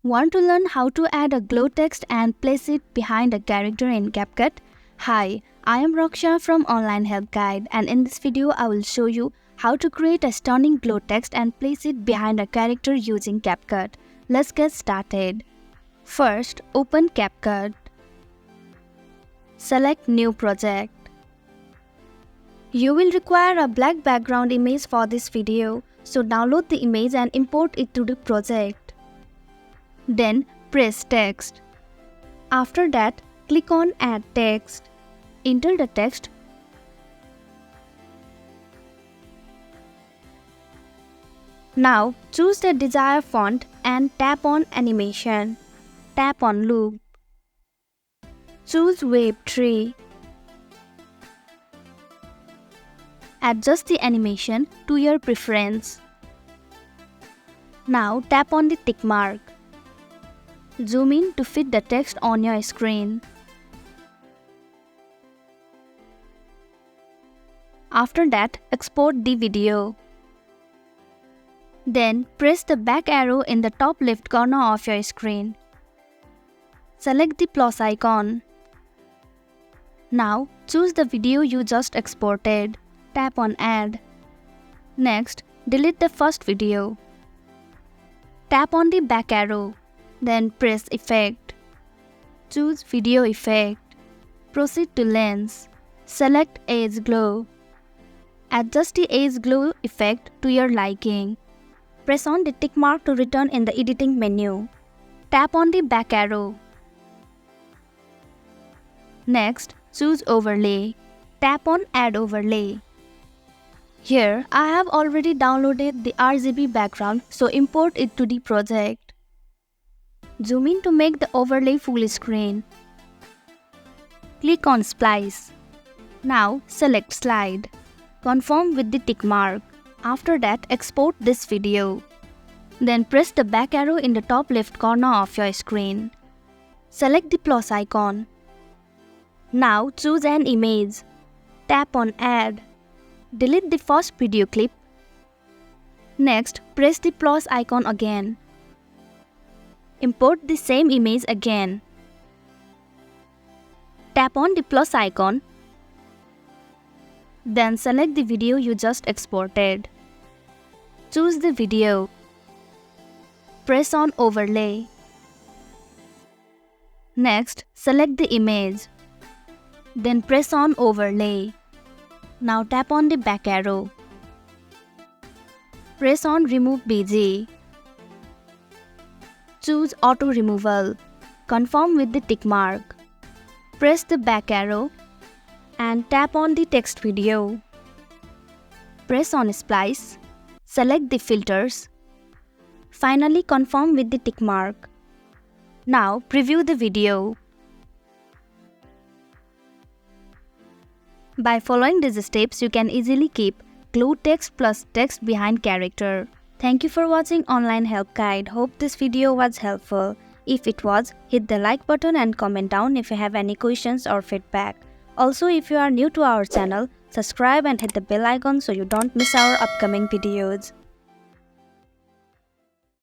Want to learn how to add a glow text and place it behind a character in CapCut? Hi, I am Raksha from Online Help Guide, and in this video I will show you how to create a stunning glow text and place it behind a character using CapCut. Let's get started. First, open CapCut. Select New Project. You will require a black background image for this video, so download the image and import it to the project. Then press Text. After that, click on Add Text. Enter the text. Now choose the desired font and tap on Animation. Tap on Loop. Choose Wave Tree. Adjust the animation to your preference. Now tap on the tick mark. Zoom in to fit the text on your screen. After that, export the video. Then press the back arrow in the top left corner of your screen. Select the plus icon. Now choose the video you just exported. Tap on Add. Next, delete the first video. Tap on the back arrow. Then press Effect. Choose Video Effect. Proceed to Lens. Select Age Glow. Adjust the Age Glow effect to your liking. Press on the tick mark to return in the editing menu. Tap on the back arrow. Next, choose Overlay. Tap on Add Overlay. Here, I have already downloaded the RGB background, so import it to the project. Zoom in to make the overlay full screen. Click on Splice. Now select Slide. Confirm with the tick mark. After that, export this video. Then press the back arrow in the top left corner of your screen. Select the plus icon. Now choose an image. Tap on Add. Delete the first video clip. Next, press the plus icon again. Import the same image again. Tap on the plus icon. Then select the video you just exported. Choose the video. Press on Overlay. Next, select the image. Then press on Overlay. Now tap on the back arrow. Press on Remove BG. Choose Auto Removal. Confirm with the tick mark. Press the back arrow and tap on the text video. Press on Splice. Select the filters. Finally, confirm with the tick mark. Now preview the video. By following these steps, you can easily keep glow text plus text behind character. Thank you for watching Online Help Guide. Hope this video was helpful. If it was, hit the like button and comment down if you have any questions or feedback. Also, if you are new to our channel, subscribe and hit the bell icon so you don't miss our upcoming videos.